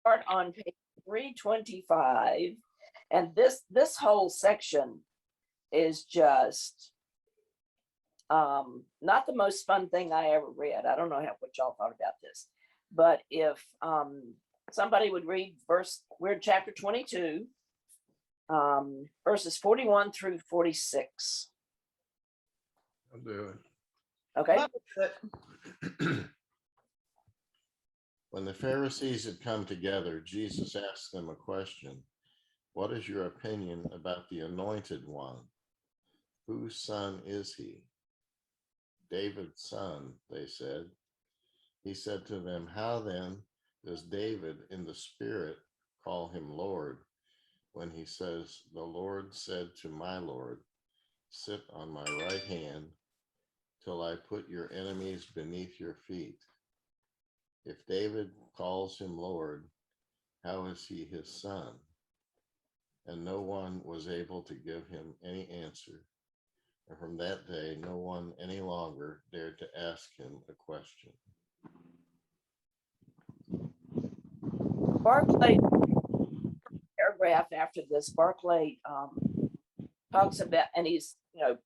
start on page 325, and this whole section is just not the most fun thing I ever read. I don't know what y'all thought about this, but if somebody would read we're in chapter 22, verses 41 through 46. I'll do Okay. it. When the Pharisees had come together, Jesus asked them a question. What is your opinion about the Anointed One? Whose son is he? David's son, they said. He said to them, how then does David in the Spirit call him Lord, when he says, the Lord said to my Lord, sit on my right hand till I put your enemies beneath your feet. If David calls him Lord, how is he his son? And no one was able to give him any answer. And from that day, no one any longer dared to ask him a question. Barclay, paragraph after this, Barclay talks about, and he's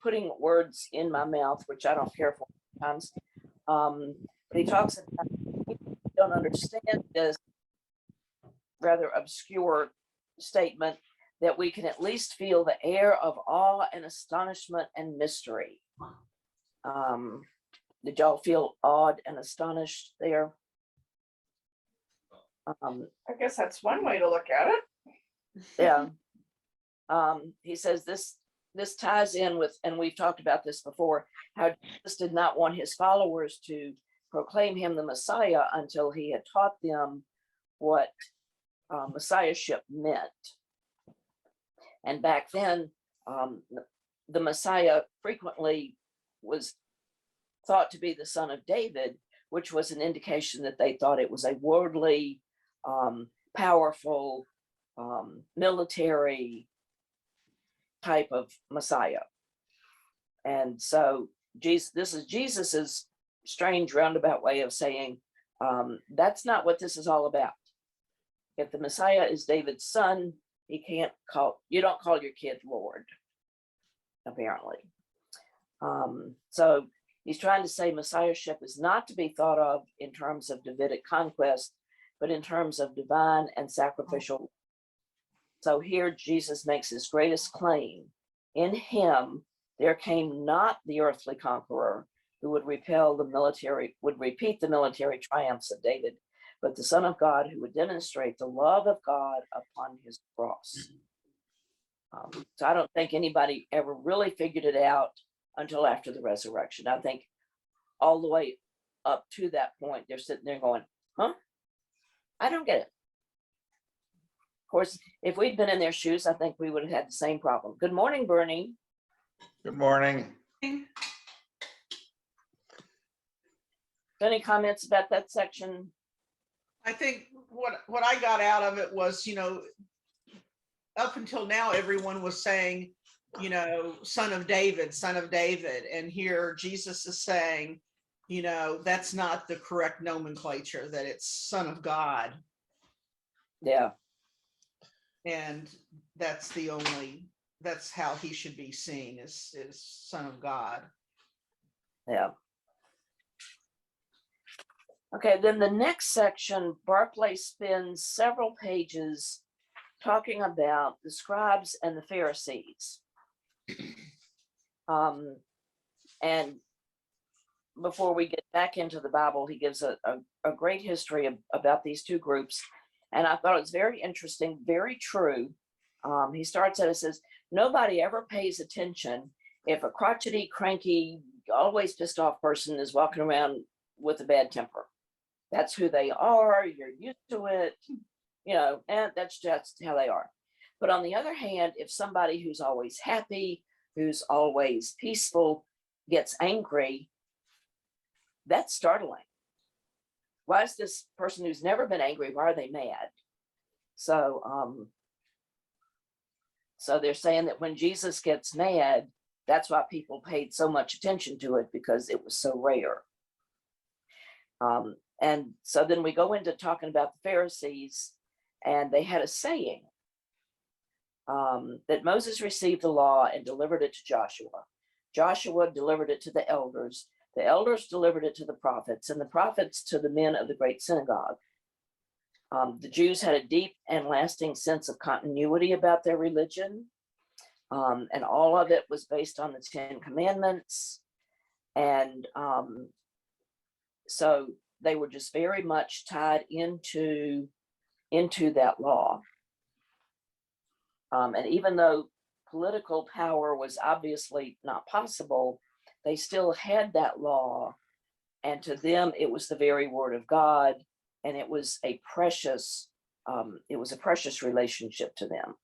putting words in my mouth, which I don't care for sometimes. But he talks about people don't understand this rather obscure statement that we can at least feel the air of awe and astonishment and mystery. Did y'all feel awed and astonished there? I guess that's one way to look at it. Yeah. He says this ties in with, and we've talked about this before, how Jesus did not want his followers to proclaim him the Messiah until he had taught them what Messiahship meant. And back then, the Messiah frequently was thought to be the son of David, which was an indication that they thought it was a worldly, powerful, military type of Messiah. And so this is Jesus's strange roundabout way of saying, that's not what this is all about. If the Messiah is David's son, you don't call your kid Lord, apparently. So he's trying to say Messiahship is not to be thought of in terms of Davidic conquest, but in terms of divine and sacrificial. So here Jesus makes his greatest claim. In him, there came not the earthly conqueror who would repeat the military triumphs of David, but the Son of God who would demonstrate the love of God upon his cross. So I don't think anybody ever really figured it out until after the resurrection. I think all the way up to that point, they're sitting there going, huh? I don't get it. Of course, if we'd been in their shoes, I think we would have had the same problem. Good morning, Bernie. Good morning. Any comments about that section? I think what I got out of it was, up until now, everyone was saying, son of David, son of David. And here Jesus is saying, that's not the correct nomenclature, that it's son of God. Yeah. And that's how he should be seen, is son of God. Yeah. Okay, then the next section, Barclay spends several pages talking about the scribes and the Pharisees. And before we get back into the Bible, he gives a great history about these two groups. And I thought it was very interesting, very true. He starts out and says, nobody ever pays attention if a crotchety, cranky, always pissed off person is walking around with a bad temper. That's who they are. You're used to it, and that's just how they are. But on the other hand, if somebody who's always happy, who's always peaceful, gets angry, that's startling. Why is this person who's never been angry, why are they mad? So they're saying that when Jesus gets mad, that's why people paid so much attention to it, because it was so rare. And so then we go into talking about the Pharisees, And they had a saying that Moses received the law and delivered it to Joshua. Joshua delivered it to the elders delivered it to the prophets, and the prophets to the men of the great synagogue. The Jews had a deep and lasting sense of continuity about their religion, and all of it was based on the 10 Commandments. And so they were just very much tied into that law. And even though political power was obviously not possible, they still had that law. And to them, it was the very word of God. And it was a precious relationship to them.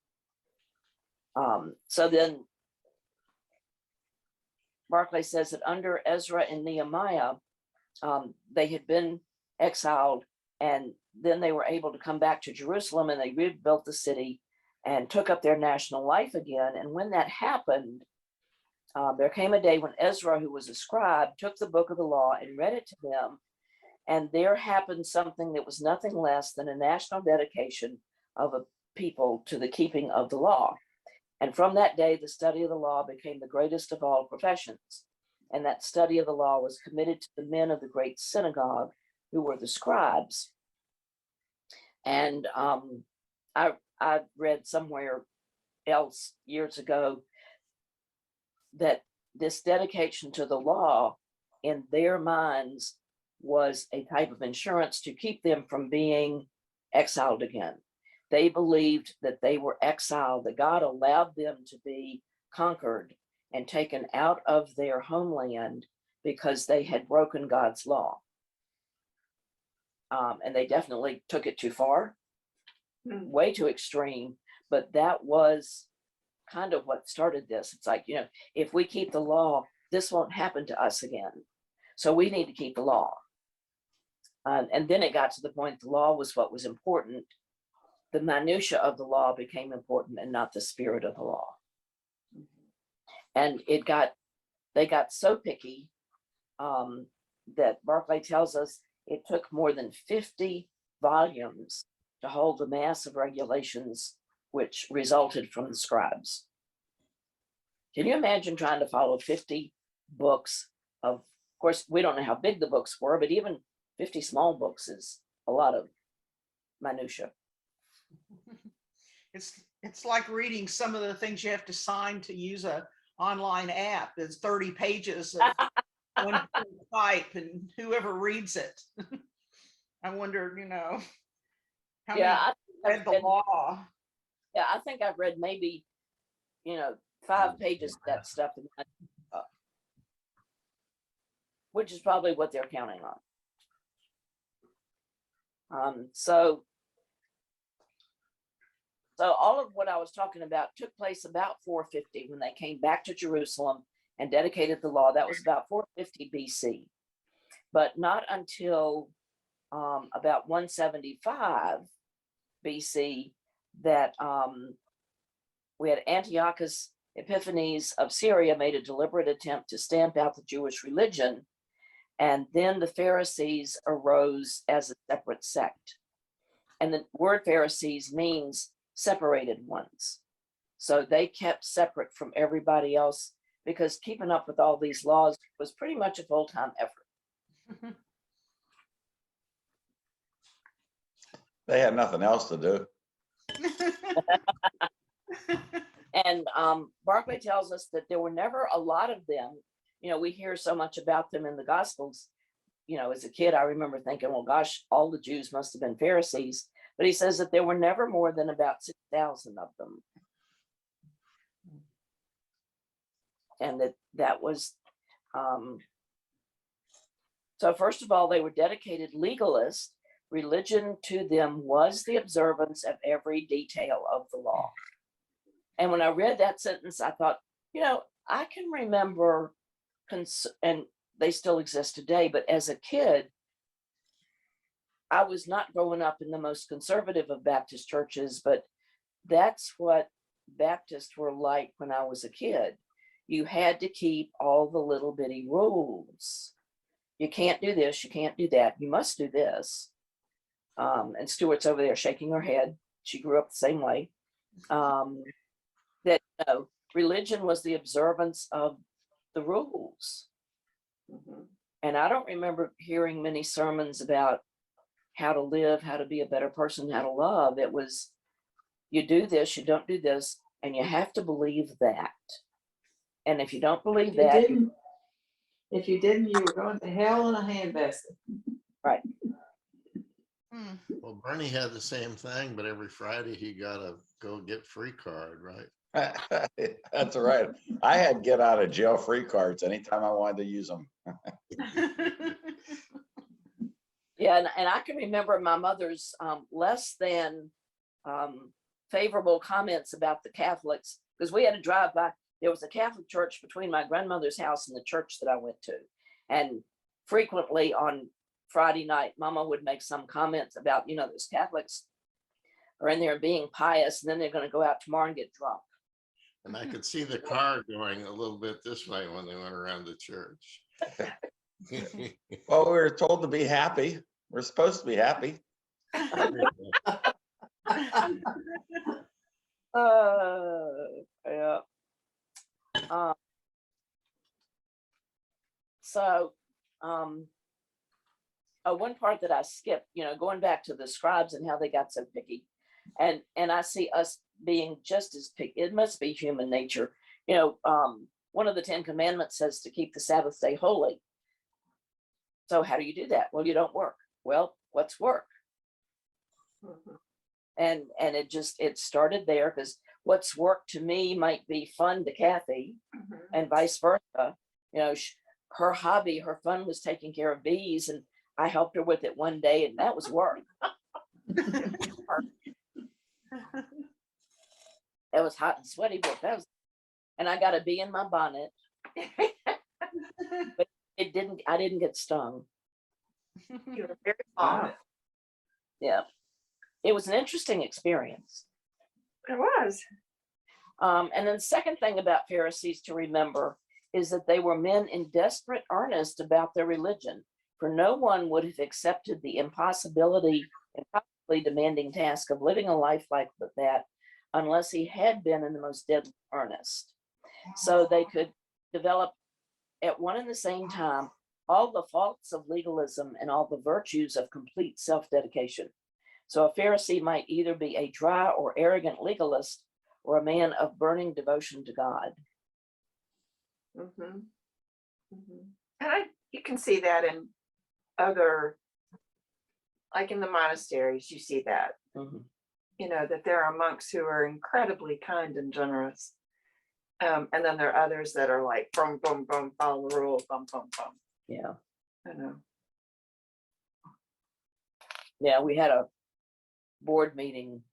So then Barclay says that under Ezra and Nehemiah, they had been exiled, and then they were able to come back to Jerusalem, and they rebuilt the city and took up their national life again. And when that happened, there came a day when Ezra, who was a scribe, took the book of the law and read it to them. And there happened something that was nothing less than a national dedication of a people to the keeping of the law. And from that day, the study of the law became the greatest of all professions. And that study of the law was committed to the men of the great synagogue, who were the scribes. And I read somewhere else years ago that this dedication to the law in their minds was a type of insurance to keep them from being exiled again. They believed that they were exiled, that God allowed them to be conquered and taken out of their homeland because they had broken God's law. And they definitely took it too far, way too extreme, but that was kind of what started this. It's like, if we keep the law, this won't happen to us again. So we need to keep the law. And then it got to the point the law was what was important. The minutia of the law became important and not the spirit of the law. And they got so picky that Barclay tells us it took more than 50 volumes to hold the mass of regulations which resulted from the scribes. Can you imagine trying to follow 50 books of course, we don't know how big the books were, but even 50 small books is a lot of minutia. It's like reading some of the things you have to sign to use a online app. There's 30 pages of one type, and whoever reads it. I wonder, how many read the law. Yeah, I think I've read maybe, 5 pages of that stuff, which is probably what they're counting on. So all of what I was talking about took place about 450 when they came back to Jerusalem and dedicated the law. That was about 450 BC, but not until about 175 BC that we had Antiochus Epiphanes of Syria made a deliberate attempt to stamp out the Jewish religion. And then the Pharisees arose as a separate sect. And the word Pharisees means separated ones. So they kept separate from everybody else because keeping up with all these laws was pretty much a full-time effort. They had nothing else to do. And Barclay tells us that there were never a lot of them. We hear so much about them in the Gospels. As a kid, I remember thinking, well, gosh, all the Jews must have been Pharisees. But he says that there were never more than about 6,000 of them. And that was, so first of all, they were dedicated legalists. Religion to them was the observance of every detail of the law. And when I read that sentence, I thought, I can remember, and they still exist today, but as a kid, I was not growing up in the most conservative of Baptist churches, but that's what Baptists were like when I was a kid. You had to keep all the little bitty rules. You can't do this, you can't do that, you must do this. And Stuart's over there shaking her head. she grew up the same way. That religion was the observance of the rules. Mhm. And I don't remember hearing many sermons about how to live, how to be a better person, how to love. It was, you do this, you don't do this, and you have to believe that. And if you don't believe that, If you didn't, you were going to hell in a handbasket. right. Hmm. Well, Bernie had the same thing, but every Friday he got a go get free card, right? That's right. I had get out of jail free cards anytime I wanted to use them. Yeah, and I can remember my mother's less than favorable comments about the Catholics, because we had to drive by. There was a Catholic church between my grandmother's house and the church that I went to. And frequently on Friday night, Mama would make some comments about, those Catholics are in there being pious, and then they're going to go out tomorrow and get drunk. And I could see the car going a little bit this way when they went around the church. Well, we were told to be happy. We're supposed to be happy. Yeah. So, one part that I skipped, going back to the scribes and how they got so picky, and I see us being just as picky. It must be human nature. One of the 10 Commandments says to keep the Sabbath day holy. So how do you do that? Well, you don't work. Well, what's work? Mhm. And it started there, because what's work to me might be fun to Kathy, Mhm. and vice versa. Her hobby, her fun was taking care of bees, and I helped her with it one day, and that was work. It was hot and sweaty, but and I got a bee in my bonnet. But I didn't get stung. You were very fond of it. Yeah. It was an interesting experience. It was. And then the second thing about Pharisees to remember is that they were men in desperate earnest about their religion, for no one would have accepted the impossibility and possibly demanding task of living a life like that unless he had been in the most deadly earnest. So they could develop at one and the same time all the faults of legalism and all the virtues of complete self-dedication. So a Pharisee might either be a dry or arrogant legalist, or a man of burning devotion to God. Mhm. Mhm. And you can see that in other, like in the monasteries, you see that, Mhm. that there are monks who are incredibly kind and generous. And then there are others that are like, boom, boom, boom, follow the rules, boom, boom, boom. Yeah. Yeah, we had a board meeting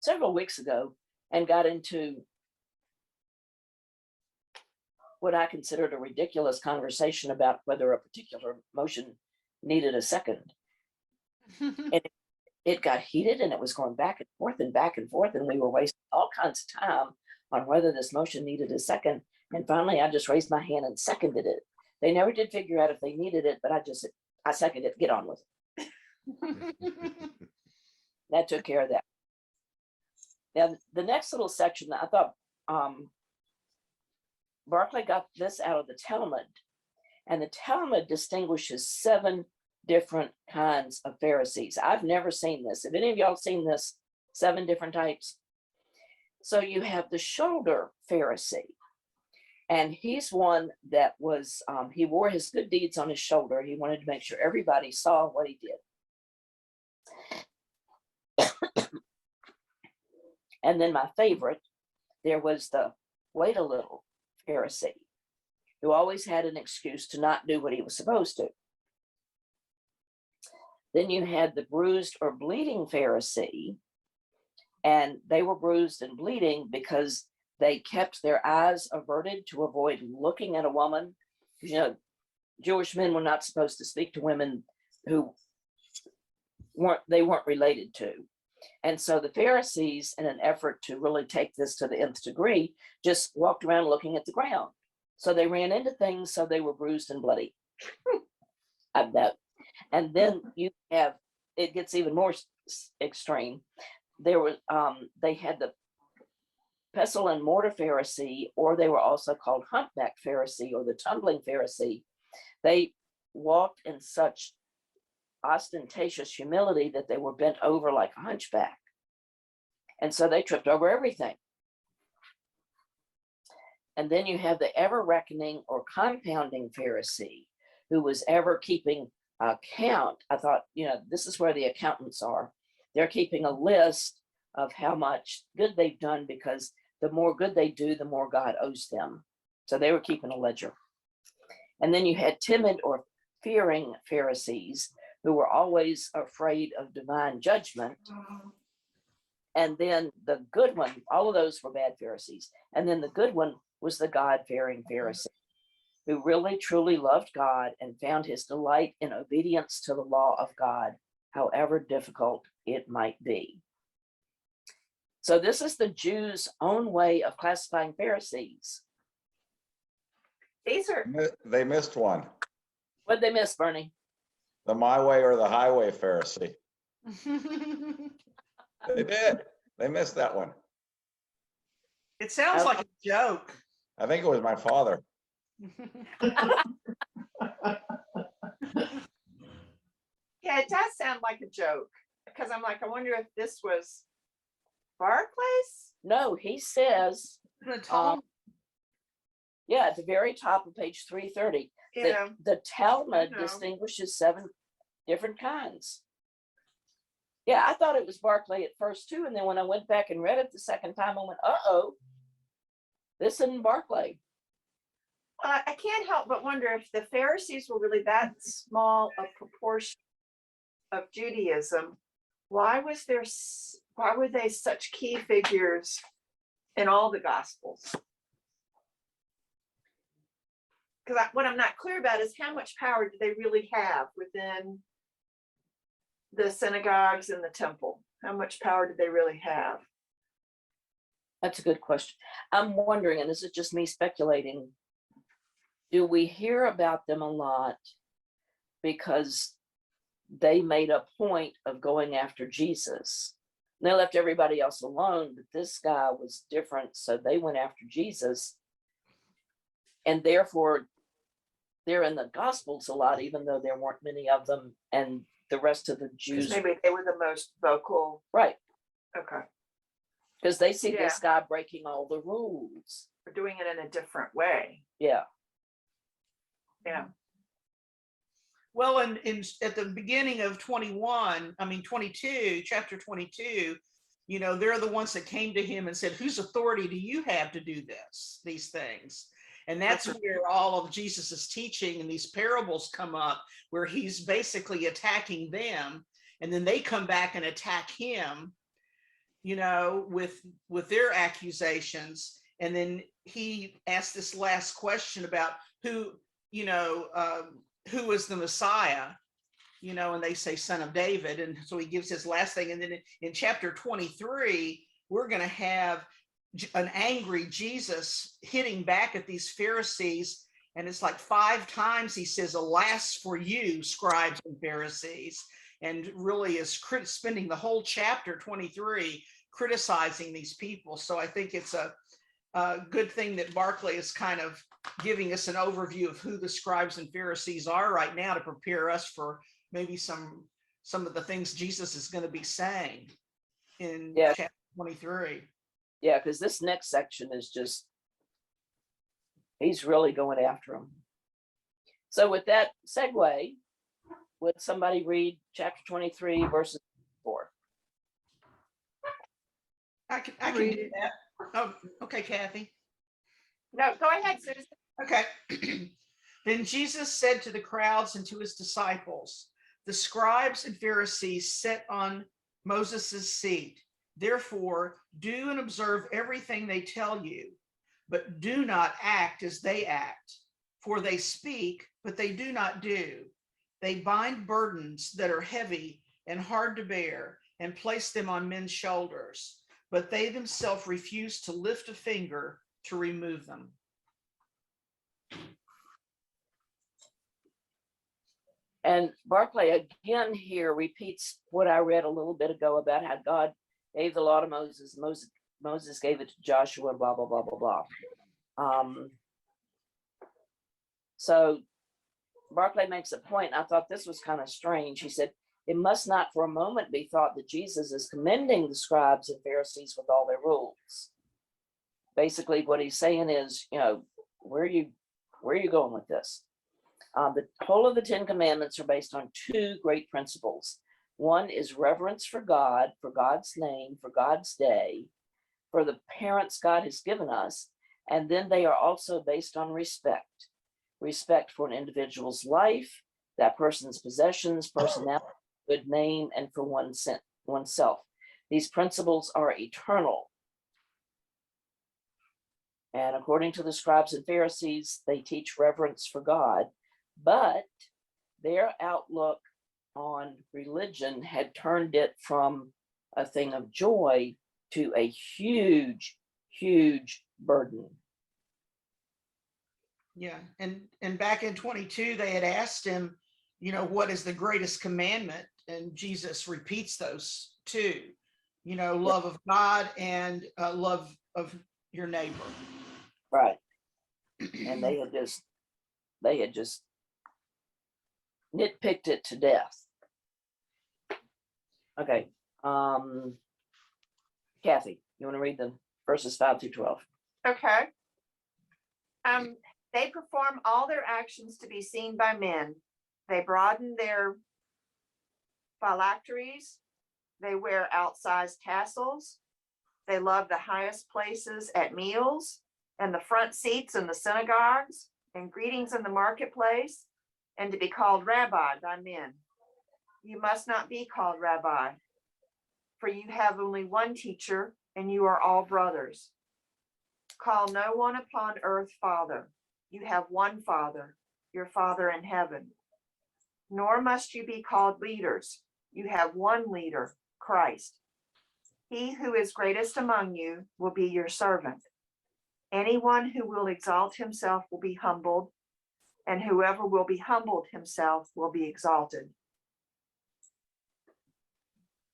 several weeks ago and got into what I considered a ridiculous conversation about whether a particular motion needed a second. And it got heated, and it was going back and forth and back and forth, and we were wasting all kinds of time on whether this motion needed a second. And finally, I just raised my hand and seconded it. They never did figure out if they needed it, but I seconded it. Get on with it. That took care of that. Now, the next little section, I thought Barclay got this out of the Talmud, and the Talmud distinguishes 7 different kinds of Pharisees. I've never seen this. Have any of y'all seen this? 7 different types. So you have the shoulder Pharisee, and he's one that was, he wore his good deeds on his shoulder. He wanted to make sure everybody saw what he did. And then my favorite, there was the wait a little Pharisee, who always had an excuse to not do what he was supposed to. Then you had the bruised or bleeding Pharisee, and they were bruised and bleeding because they kept their eyes averted to avoid looking at a woman. Jewish men were not supposed to speak to women who they weren't related to. And so the Pharisees, in an effort to really take this to the nth degree, just walked around looking at the ground. So they ran into things, so they were bruised and bloody. And then you have, it gets even more extreme. There was they had the pestle and mortar Pharisee, or they were also called Humpback Pharisee or the tumbling Pharisee. They walked in such ostentatious humility that they were bent over like a hunchback. And so they tripped over everything. And then you have the ever reckoning or compounding Pharisee, who was ever keeping account. I thought, this is where the accountants are. They're keeping a list of how much good they've done, because the more good they do, the more God owes them. So they were keeping a ledger. And then you had timid or fearing Pharisees, who were always afraid of divine judgment. And then the good one, all of those were bad Pharisees. And then the good one was the God-fearing Pharisee, who really truly loved God and found his delight in obedience to the law of God, however difficult it might be. So this is the Jews' own way of classifying Pharisees. These are, They missed one. What'd they miss, Bernie? The my way or the highway Pharisee. They did. They missed that one. It sounds like a joke. I think it was my father. yeah, it does sound like a joke, because I'm like, I wonder if this was Barclays? No, he says, The Talmud. yeah, at the very top of page 330, Yeah, the Talmud I know. distinguishes 7 different kinds. Yeah, I thought it was Barclay at first too. And then when I went back and read it the second time, I went, uh-oh, this isn't Barclay. I can't help but wonder if the Pharisees were really that small a proportion of Judaism. Why were they such key figures in all the Gospels? Because what I'm not clear about is how much power do they really have within the synagogues and the temple? How much power do they really have? That's a good question. I'm wondering, and this is just me speculating, do we hear about them a lot because they made a point of going after Jesus? And they left everybody else alone, but this guy was different, so they went after Jesus. And therefore, they're in the Gospels a lot, even though there weren't many of them, and the rest of the Jews. Maybe they were the most vocal. Right. Okay. Because they see this guy breaking all the rules. We're doing it in a different way. Yeah. Yeah. Well, at the beginning of 22, chapter 22, they're the ones that came to him and said, whose authority do you have to do these things? And that's where all of Jesus's teaching and these parables come up, where he's basically attacking them. And then they come back and attack him, with their accusations. And then he asked this last question about who is the Messiah, and they say son of David. And so he gives his last thing. And then in chapter 23, we're going to have an angry Jesus hitting back at these Pharisees. And it's like 5 times he says, alas for you, scribes and Pharisees, and really is spending the whole chapter 23 criticizing these people. So I think it's a good thing that Barclay is kind of giving us an overview of who the scribes and Pharisees are right now, to prepare us for maybe some of the things Jesus is going to be saying in chapter 23. Yeah, because this next section is just, he's really going after him. So with that segue, would somebody read chapter 23, verses 4? I can do that. Oh, okay, Kathy. No, go ahead, Susan. Okay. Then Jesus said to the crowds and to his disciples, the scribes and Pharisees sit on Moses' seat. Therefore, do and observe everything they tell you, but do not act as they act, for they speak, but they do not do. They bind burdens that are heavy and hard to bear and place them on men's shoulders, but they themselves refuse to lift a finger to remove them. And Barclay again here repeats what I read a little bit ago about how God gave the law to Moses. Moses gave it to Joshua, and blah, blah, blah, blah, blah. So Barclay makes a point. I thought this was kind of strange. He said, it must not for a moment be thought that Jesus is commending the scribes and Pharisees with all their rules. Basically, what he's saying is, where are you going with this? The whole of the 10 Commandments are based on two great principles. One is reverence for God, for God's name, for God's day, for the parents God has given us. And then they are also based on respect. Respect for an individual's life, that person's possessions, personality, good name, and for oneself. These principles are eternal. And according to the scribes and Pharisees, they teach reverence for God, but their outlook on religion had turned it from a thing of joy to a huge, huge burden. Yeah, and back in 22, they had asked him, what is the greatest commandment? And Jesus repeats those two, love of God and love of your neighbor. Right. And they had just nitpicked it to death. Okay. Kathy, you want to read the verses 5 through 12? Okay. They perform all their actions to be seen by men. They broaden their phylacteries. They wear outsized tassels. They love the highest places at meals and the front seats in the synagogues and greetings in the marketplace, and to be called rabbi by men. You must not be called rabbi, for you have only one teacher, and you are all brothers. Call no one upon earth father. You have one Father, your Father in heaven. Nor must you be called leaders. You have one leader, Christ. He who is greatest among you will be your servant. Anyone who will exalt himself will be humbled, and whoever will be humbled himself will be exalted.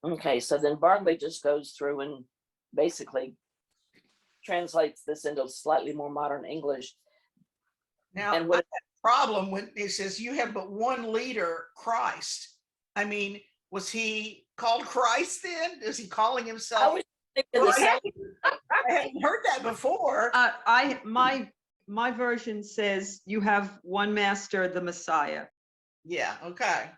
Okay, so then Barclay just goes through and basically translates this into slightly more modern English. Now, And what I have a problem when it says you have but one leader, Christ. I mean, was he called Christ then? Is he calling I himself? was thinking the same. I haven't heard that before. My version says you have one master, the Messiah. Yeah, okay.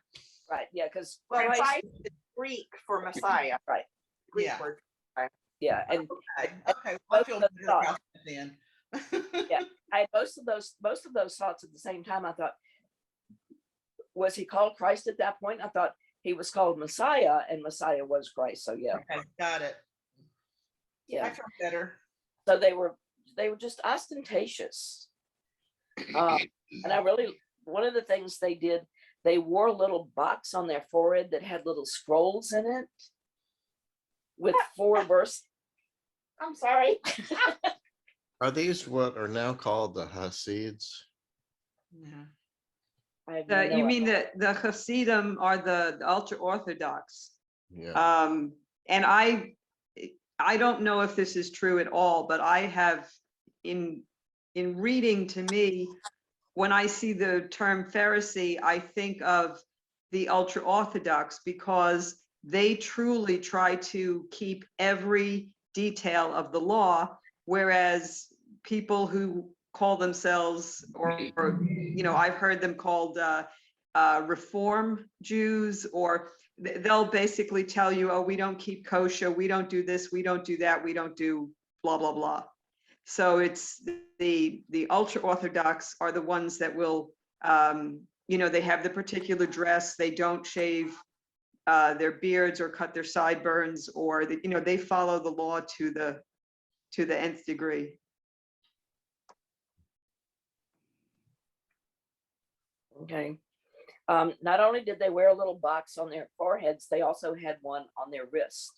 Right, yeah, because Well, Christ, Christ is Greek for Messiah. right, Greek Yeah. word. yeah, and Okay, well, I feel both better about that then. Yeah. I had most of those thoughts at the same time. I thought, was he called Christ at that point? I thought he was called Messiah, and Messiah was Christ. So yeah, Okay, got it. I yeah. feel better. So they were just ostentatious. And one of the things they did, they wore a little box on their forehead that had little scrolls in it with 4 verses. I'm sorry. Are these what are now called the Hasids? Yeah. I have no You mean idea. the Hasidim are the ultra Orthodox. Yeah. And I don't know if this is true at all, but I have in reading, to me, when I see the term Pharisee, I think of the ultra Orthodox because they truly try to keep every detail of the law, whereas people who call themselves, or I've heard them called Reform Jews, or they'll basically tell you, oh, we don't keep kosher, we don't do this, we don't do that, we don't do blah, blah, blah. So it's the ultra Orthodox are the ones that will, they have the particular dress, they don't shave their beards or cut their sideburns, or they follow the law to the nth degree. Okay. Not only did they wear a little box on their foreheads, they also had one on their wrist.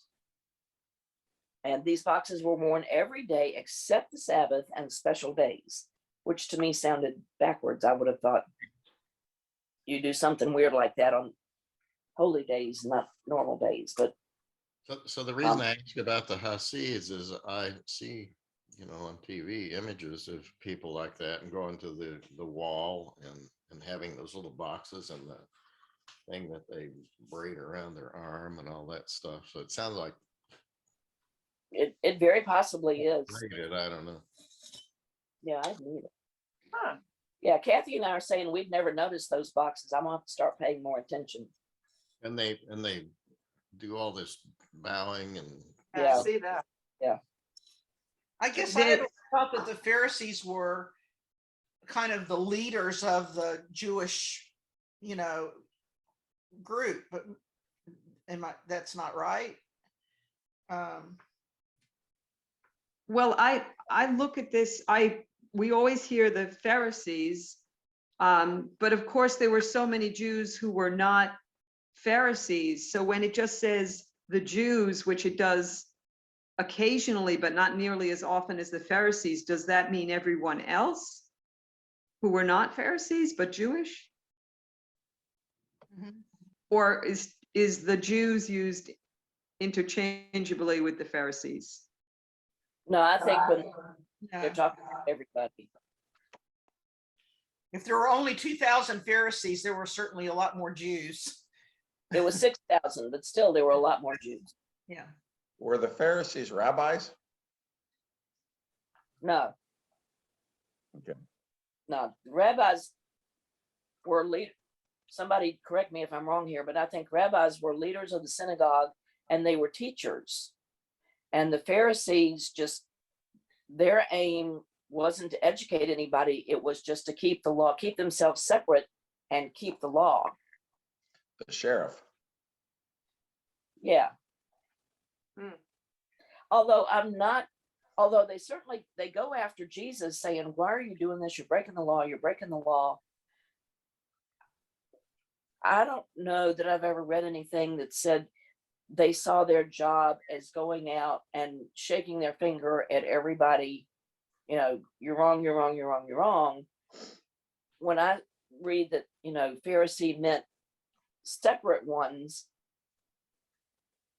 And these boxes were worn every day except the Sabbath and special days, which to me sounded backwards. I would have thought you do something weird like that on holy days, not normal days. But So the reason I ask about the Hasids is I see, on TV images of people like that and going to the wall and having those little boxes and the thing that they braid around their arm and all that stuff. So it sounds like it very possibly is. braided. I don't know. Yeah, I need it. Huh. Yeah, Kathy and I are saying we've never noticed those boxes. I'm gonna have to start paying more attention. And they do all this bowing and Yeah. I see that. I guess I had always thought that the Pharisees were kind of the leaders of the Jewish, group, but that's not right. Well, I look at this, we always hear the Pharisees, but of course there were so many Jews who were not Pharisees. So when it just says the Jews, which it does occasionally, but not nearly as often as the Pharisees, does that mean everyone else who were not Pharisees but Jewish? Mhm. Or is the Jews used interchangeably with the Pharisees? No, I think when Yeah. they're talking to everybody. If there were only 2,000 Pharisees, there were certainly a lot more Jews. It was 6,000, but still there were a lot more Jews. Yeah. Were the Pharisees rabbis? No. Okay. No, rabbis were somebody correct me if I'm wrong here, but I think rabbis were leaders of the synagogue and they were teachers. And the Pharisees their aim wasn't to educate anybody. It was just to keep the law, keep themselves separate and keep the law. The sheriff. Yeah. Hmm. Although they go after Jesus saying, why are you doing this? You're breaking the law. You're breaking the law. I don't know that I've ever read anything that said they saw their job as going out and shaking their finger at everybody. You're wrong, you're wrong, you're wrong, you're wrong. When I read that, Pharisee meant separate ones,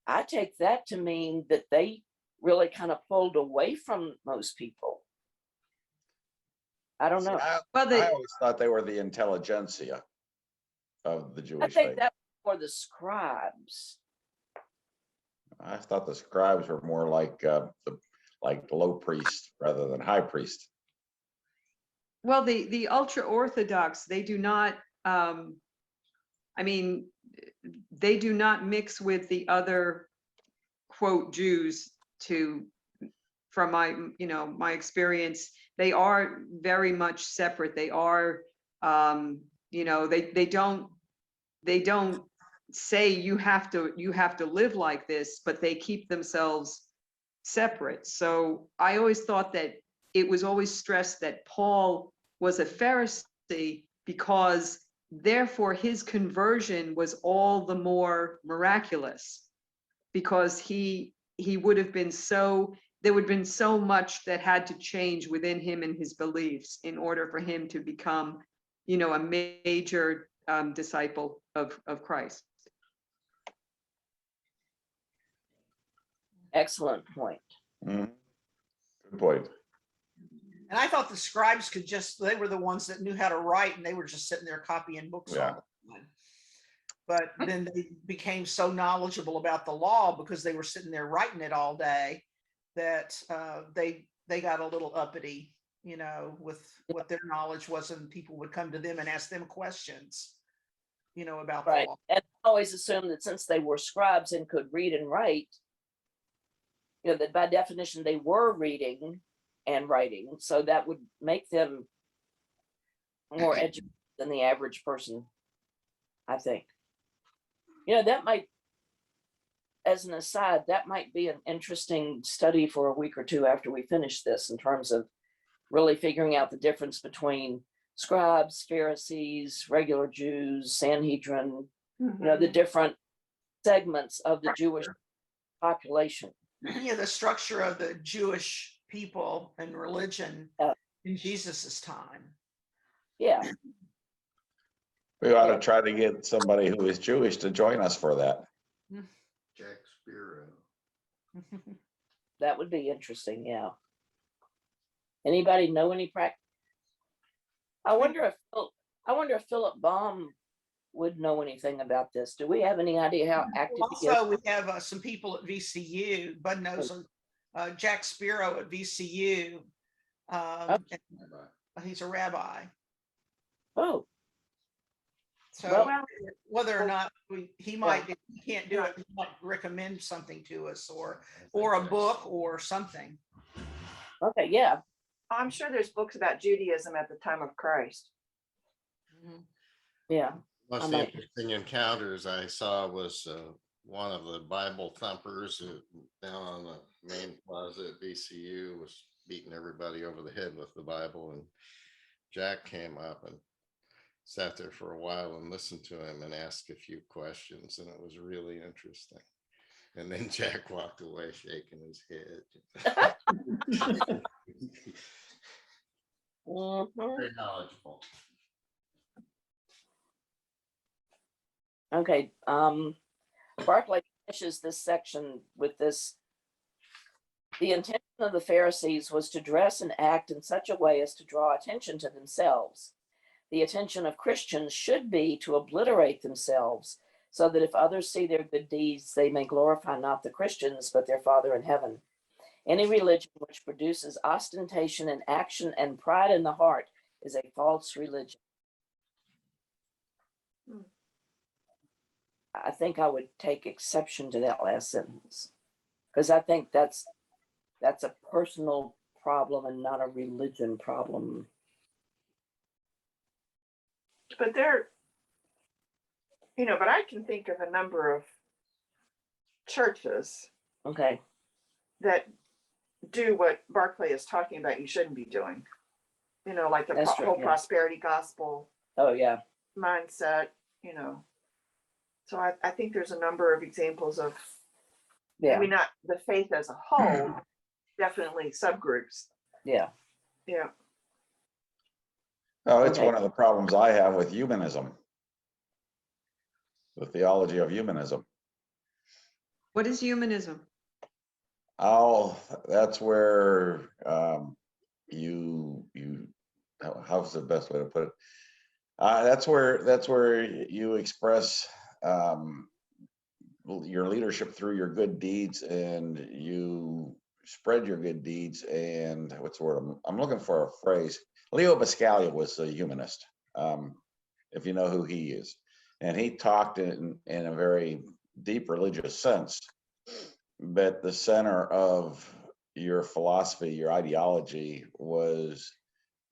I take that to mean that they really kind of pulled away from most people. I don't know. Well, I always thought they were the intelligentsia of the I Jewish think faith. that's for the scribes. I thought the scribes were more like the low priest rather than high priest. well, the ultra Orthodox, they do not, they do not mix with the other quote Jews from my experience. They are very much separate. They are, they don't say you have to live like this, but they keep themselves separate. So I always thought that it was always stressed that Paul was a Pharisee because therefore his conversion was all the more miraculous, because he would have been there would have been so much that had to change within him and his beliefs in order for him to become, a major disciple of Christ. Excellent point. Mhm. Good point. And I thought the scribes they were the ones that knew how to write, and they were just sitting there copying books Yeah. all the time. But then they became so knowledgeable about the law because they were sitting there writing it all day that they got a little uppity, with what their knowledge was, and people would come to them and ask them questions, about the Right. law. And I always assumed that since they were scribes and could read and write, that by definition they were reading and writing. So that would make them more educated than the average person, I think. That might, as an aside, that might be an interesting study for a week or two after we finish this, in terms of really figuring out the difference between scribes, Pharisees, regular Jews, Sanhedrin, the different segments of the Jewish population. Yeah, the structure of the Jewish people and religion Yeah. in Jesus's time. Yeah. We ought to try to get somebody who is Jewish to join us for that. Jack Spiro. That would be interesting, yeah. Anybody know any I wonder if Philip Baum would know anything about this. Do we have any idea how active he is? Also, we have some people at VCU. Bud knows Jack Spiro at VCU. And he's a rabbi. Oh, So Well- whether or not he might, if he can't do it, he might recommend something to us or a book or something. okay, yeah. I'm sure there's books about Judaism at the time of Christ. Yeah. Most I might- interesting encounters I saw was one of the Bible thumpers down on the main plaza at VCU was beating everybody over the head with the Bible, and Jack came up and sat there for a while and listened to him and asked a few questions, and it was really interesting. And then Jack walked away shaking his head. Mhm. Very knowledgeable. Okay, Barclay finishes this section with this. The intention of the Pharisees was to dress and act in such a way as to draw attention to themselves. The attention of Christians should be to obliterate themselves, so that if others see their good deeds, they may glorify not the Christians, but their Father in heaven. Any religion which produces ostentation and action and pride in the heart is a false religion. I think I would take exception to that last sentence, because I think that's a personal problem and not a religion problem. But but I can think of a number of churches Okay, that do what Barclay is talking about you shouldn't be doing. Like the That's true, whole yeah. prosperity gospel oh yeah, mindset, So I think there's a number of examples of, yeah, maybe not the faith as a whole, definitely subgroups. yeah, Yeah. Oh, it's Okay. one of the problems I have with humanism, the theology of humanism. What is humanism? Oh, that's where how's the best way to put it? That's where you express your leadership through your good deeds, and you spread your good deeds. And what's the word? I'm looking for a phrase. Leo Biscaglia was a humanist, if you know who he is, and he talked in a very deep religious sense. But the center of your philosophy, your ideology, was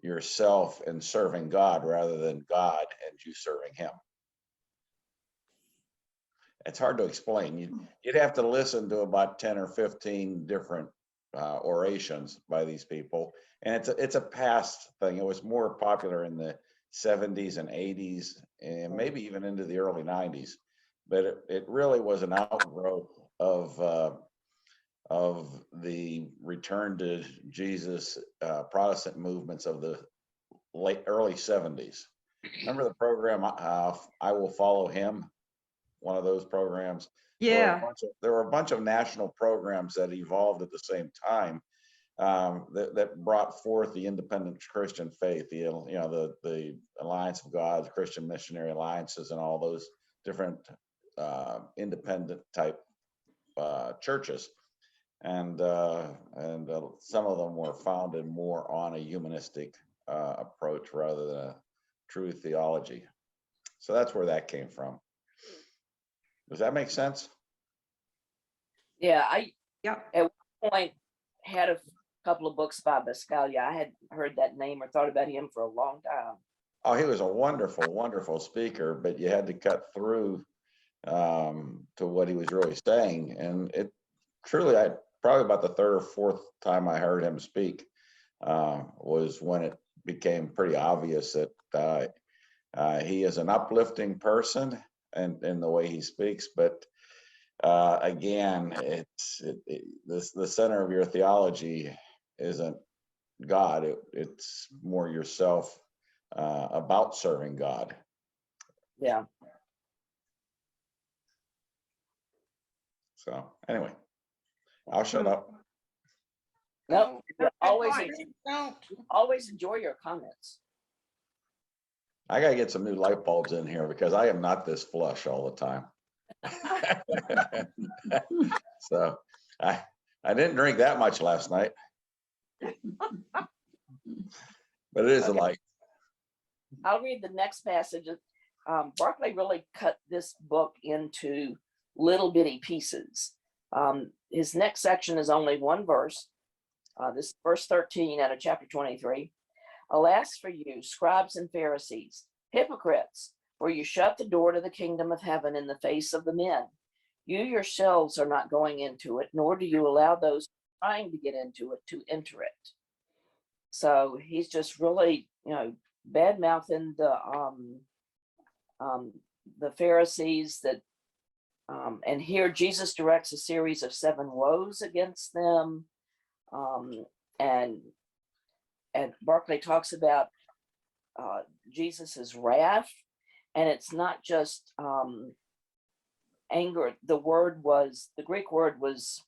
yourself and serving God rather than God and you serving him. It's hard to explain. You'd have to listen to about 10 or 15 different orations by these people. And it's a past thing. It was more popular in the 70s and 80s and maybe even into the early 90s. But it really was an outgrowth of the return to Jesus Protestant movements of the early 70s. Remember the program, I Will Follow Him? One of those programs. Yeah. There were a bunch of national programs that evolved at the same time that brought forth the independent Christian faith, the Alliance of God, the Christian Missionary Alliances, and all those different independent type churches. And some of them were founded more on a humanistic approach rather than a true theology. So that's where that came from. Does that make sense? yeah. Yeah. At one point had a couple of books by Biscaglia. I had heard that name or thought about him for a long time. Oh, he was a wonderful, wonderful speaker, but you had to cut through to what he was really saying. And it truly, probably about the third or fourth time I heard him speak was when it became pretty obvious that he is an uplifting person and in the way he speaks. But again, the center of your theology isn't God. It's more yourself about serving God. Yeah. So anyway, I'll shut up. Nope. Always, Don't. always enjoy your comments. I gotta get some new light bulbs in here because I am not this flush all the time. So I didn't drink that much last night. But it is a Okay. light. I'll read the next passage. Barclay really cut this book into little bitty pieces. His next section is only one verse. This is verse 13 out of chapter 23. Alas for you, scribes and Pharisees, hypocrites, for you shut the door to the kingdom of heaven in the face of the men. You yourselves are not going into it, nor do you allow those trying to get into it to enter it. So he's just really, bad mouthing the Pharisees that, and here Jesus directs a series of 7 woes against them. And Barclay talks about Jesus's wrath, and it's not just anger. The Greek word was,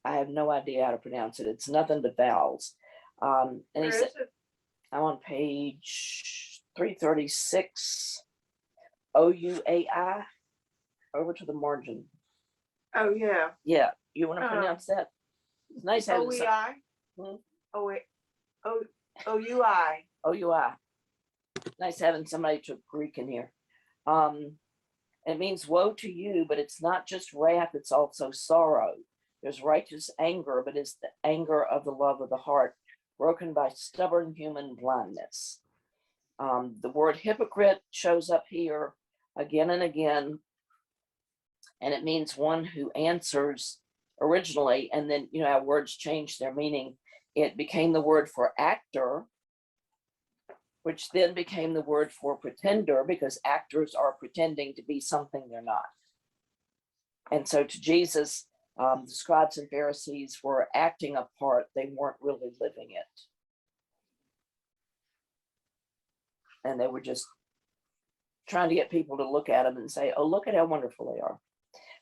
I have no idea how to pronounce it. It's nothing but vowels. And he Where said, is it? I'm on page 336, OUAI, over to the margin. Oh, yeah. Yeah, you want to Oh. pronounce that? It's nice having some OEI? Hmm? Oh, wait. OUI. OUI. Nice having somebody to Greek in here. It means woe to you, but it's not just wrath, it's also sorrow. There's righteous anger, but it's the anger of the love of the heart, broken by stubborn human blindness. The word hypocrite shows up here again and again, and it means one who answers originally, and then, how words change their meaning. It became the word for actor, which then became the word for pretender, because actors are pretending to be something they're not. And so to Jesus, the scribes and Pharisees were acting a part, they weren't really living it. And they were just trying to get people to look at them and say, oh, look at how wonderful they are.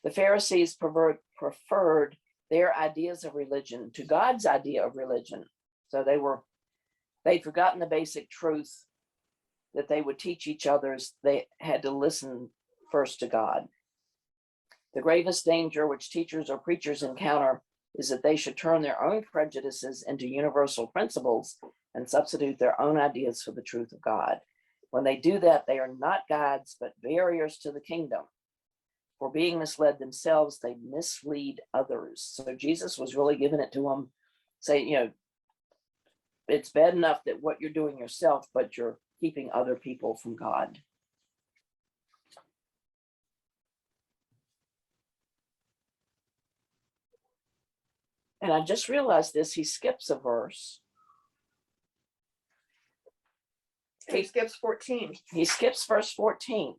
The Pharisees preferred their ideas of religion to God's idea of religion. So they'd forgotten the basic truth that they would teach each other's. They had to listen first to God. The gravest danger which teachers or preachers encounter is that they should turn their own prejudices into universal principles and substitute their own ideas for the truth of God. When they do that, they are not guides, but barriers to the kingdom. For being misled themselves, they mislead others. So Jesus was really giving it to them, saying, it's bad enough that what you're doing yourself, but you're keeping other people from God. And I just realized this, he skips a verse. He skips 14. He skips verse 14.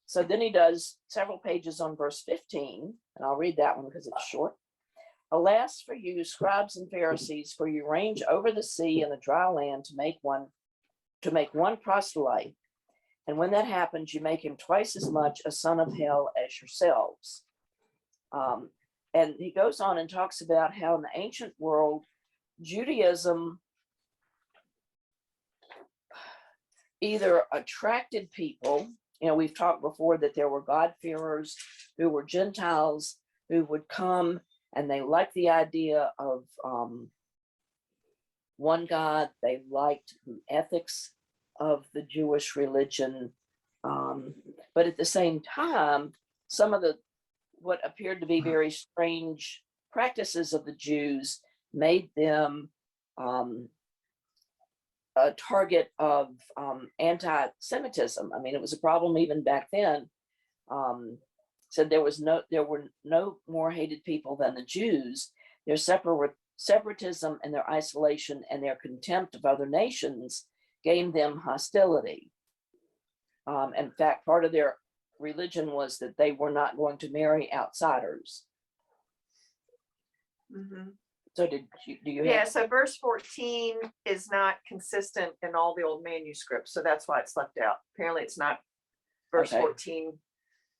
So then he does several pages on verse 15, and I'll read that one because it's short. Alas for you, scribes and Pharisees, for you range over the sea and the dry land to make one proselyte. And when that happens, you make him twice as much a son of hell as yourselves. And he goes on and talks about how in the ancient world, Judaism either attracted people, we've talked before that there were God-fearers who were Gentiles who would come and they liked the idea of one God. They liked the ethics of the Jewish religion. But at the same time, some of what appeared to be very strange practices of the Jews made them a target of anti-Semitism. I mean, it was a problem even back then. Said there were no more hated people than the Jews. Their separatism and their isolation and their contempt of other nations gained them hostility. In fact, part of their religion was that they were not going to marry outsiders. Mm-hmm. So do you Yeah, have, so verse 14 is not consistent in all the old manuscripts, so that's why it's left out. Apparently it's not verse Okay. 14.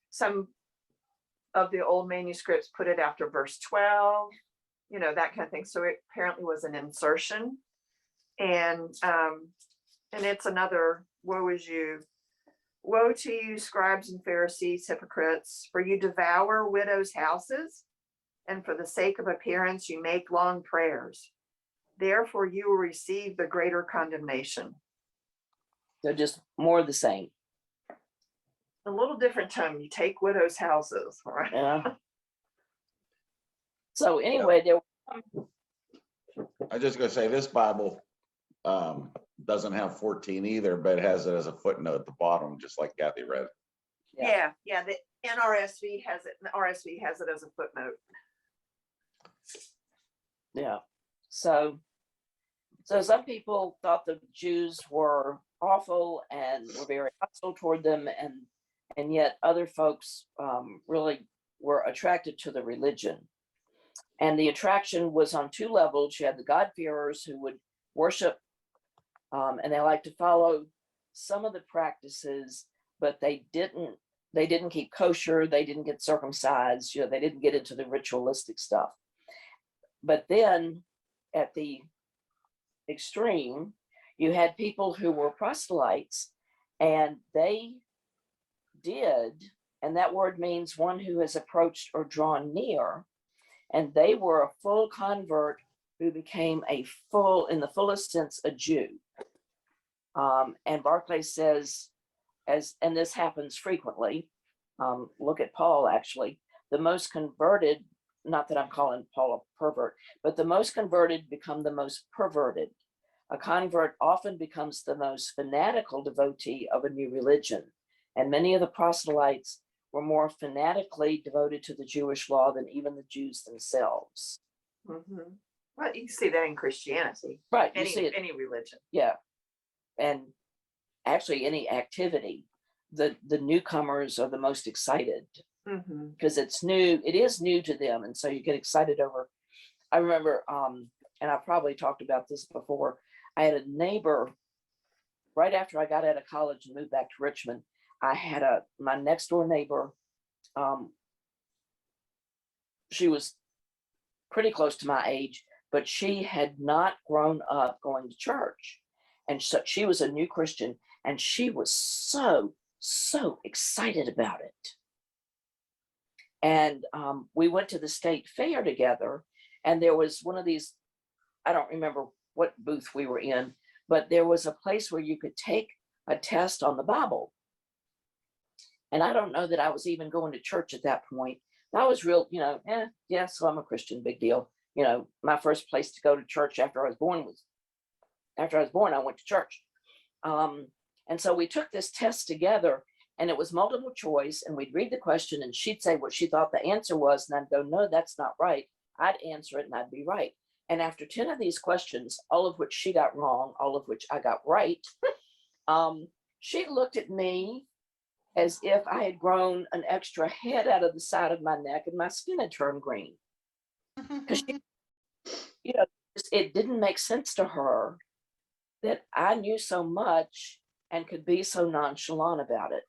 Some of the old manuscripts put it after verse 12, that kind of thing. So it apparently was an insertion. And it's another woe is you. Woe to you, scribes and Pharisees, hypocrites, for you devour widows' houses, and for the sake of appearance, you make long prayers. Therefore, you will receive the greater condemnation. so just more of the same? A little different tone. You take widows' houses, all right? Yeah. So anyway, there, I just gonna say this Bible doesn't have 14 either, but it has it as a footnote at the bottom, just like Kathy read. Yeah. Yeah, the NRSV has it. The RSV has it as a footnote. yeah. So some people thought the Jews were awful and were very hostile toward them, and yet other folks really were attracted to the religion. And the attraction was on two levels. You had the God-fearers who would worship, and they like to follow some of the practices, but they didn't keep kosher, they didn't get circumcised, they didn't get into the ritualistic stuff. But then at the extreme, you had people who were proselytes, and they did, and that word means one who has approached or drawn near, and they were a full convert who became in the fullest sense, a Jew. And Barclay says, and this happens frequently, look at Paul actually, the most converted, not that I'm calling Paul a pervert, but the most converted become the most perverted. A convert often becomes the most fanatical devotee of a new religion. And many of the proselytes were more fanatically devoted to the Jewish law than even the Jews themselves. Mm-hmm. Well, you can see that in Christianity, Right, you see it, any religion. yeah. And actually any activity, the newcomers are the most excited Mm-hmm. because it is new to them. And so you get excited over, I remember, and I probably talked about this before, I had a neighbor right after I got out of college and moved back to Richmond. I had my next door neighbor, she was pretty close to my age, but she had not grown up going to church. And so she was a new Christian, and she was so excited about it. And we went to the state fair together, and there was one of these, I don't remember what booth we were in, but there was a place where you could take a test on the Bible. And I don't know that I was even going to church at that point. I was real, so I'm a Christian, big deal. My first place to go to church after I was born, I went to church. And so we took this test together, and it was multiple choice, and we'd read the question, and she'd say what she thought the answer was, and I'd go, no, that's not right. I'd answer it, and I'd be right. And after 10 of these questions, all of which she got wrong, all of which I got right, she looked at me as if I had grown an extra head out of the side of my neck and my skin had turned green. Because it didn't make sense to her that I knew so much and could be so nonchalant about it.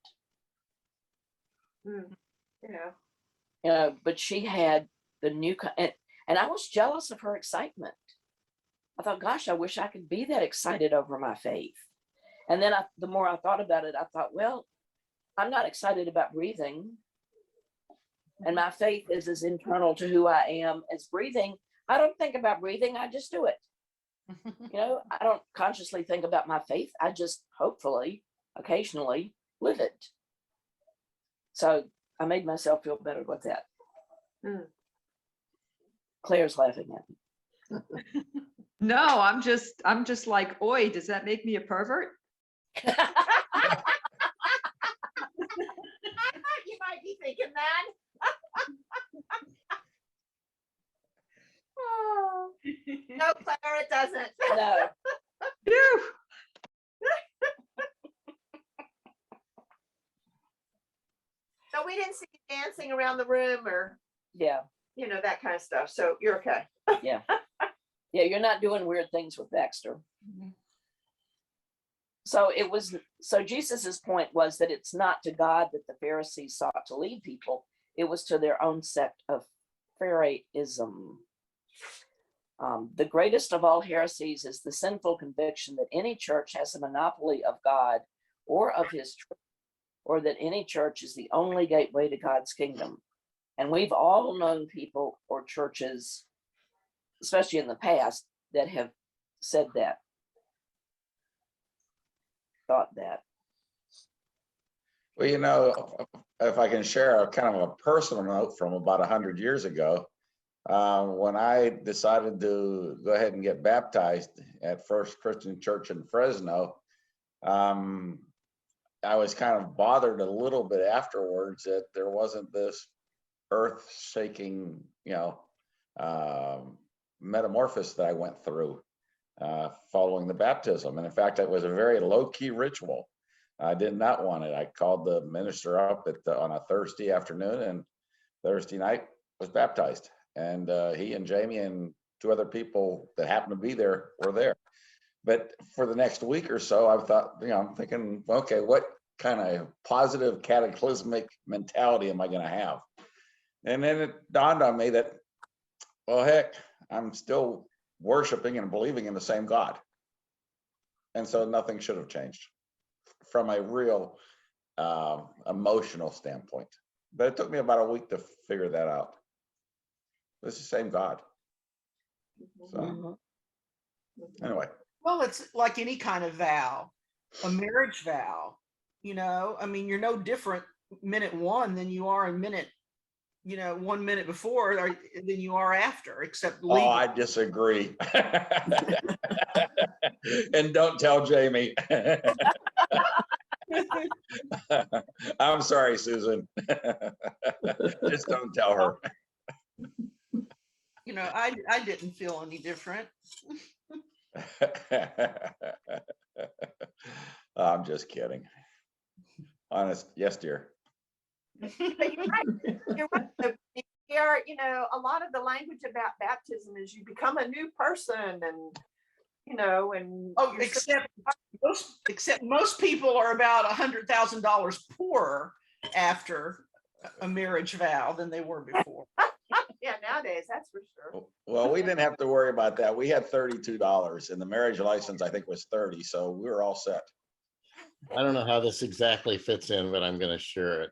Yeah. But she had the new, and I was jealous of her excitement. I thought, gosh, I wish I could be that excited over my faith. And then the more I thought about it, I thought, well, I'm not excited about breathing. And my faith is as internal to who I am as breathing. I don't think about breathing, I just do it. I don't consciously think about my faith. I just hopefully, occasionally live it. So I made myself feel better with that. Claire's laughing at me. No, I'm just like, oi, does that make me a pervert? You might be thinking that. Oh. No, Claire, it doesn't. No. Phew. So we didn't see you dancing around the room or, Yeah. that kind of stuff. So you're okay. Yeah. Yeah, you're not doing weird things with Baxter. Mhm. So Jesus's point was that it's not to God that the Pharisees sought to lead people. It was to their own sect of Pharisaism. The greatest of all heresies is the sinful conviction that any church has a monopoly of God or of his truth, or that any church is the only gateway to God's kingdom. And we've all known people or churches, especially in the past, that have said that, thought that. Well, you know, if I can share a kind of a personal note from about 100 years ago, when I decided to go ahead and get baptized at First Christian Church in Fresno, I was kind of bothered a little bit afterwards that there wasn't this earth-shaking, metamorphosis that I went through following the baptism. And in fact, it was a very low-key ritual. I did not want it. I called the minister up on a Thursday afternoon, and Thursday night was baptized. And he and Jamie and two other people that happened to be there were there. But for the next week or so, I thought, I'm thinking, okay, what kind of positive cataclysmic mentality am I going to have? And then it dawned on me that, well, heck, I'm still worshiping and believing in the same God. And so nothing should have changed from a real emotional standpoint. But it took me about a week to figure that out. It's the same God. So Mhm. anyway. Well, it's like any kind of vow, a marriage vow, I mean, you're no different minute one than you are in minute, 1 minute before than you are after, except Oh, legal. I disagree. And don't tell Jamie. I'm sorry, Susan. Just don't tell her. I didn't feel any different. I'm just kidding. Honest, yes, dear. But you're right. You're right. A lot of the language about baptism is you become a new person, and and Oh, you're except most people are about $100,000 poorer after a marriage vow than they were before. yeah, nowadays that's for sure. Well, we didn't have to worry about that. We had $32 and the marriage license, I think, was 30. So we were all set. I don't know how this exactly fits in, but I'm going to share it.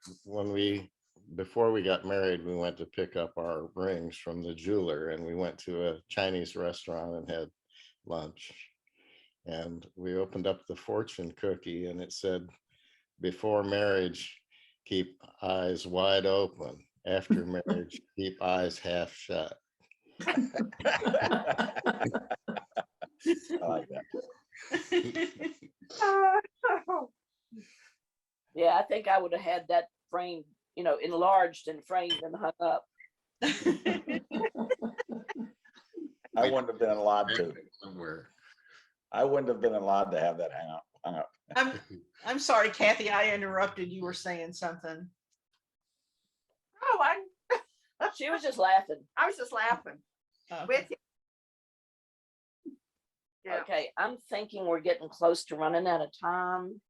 Before we got married, we went to pick up our rings from the jeweler, and we went to a Chinese restaurant and had lunch. And we opened up the fortune cookie, and it said, before marriage, keep eyes wide open. After marriage, keep eyes half shut. I like that. Yeah, I think I would have had that framed, enlarged and framed and hung up. I wouldn't have been allowed to. Somewhere. I wouldn't have been allowed to have that hung up. I'm sorry, Kathy, I interrupted. You were saying something. Oh, She was just laughing. I was just laughing with you. Yeah. Okay, I'm thinking we're getting close to running out of time.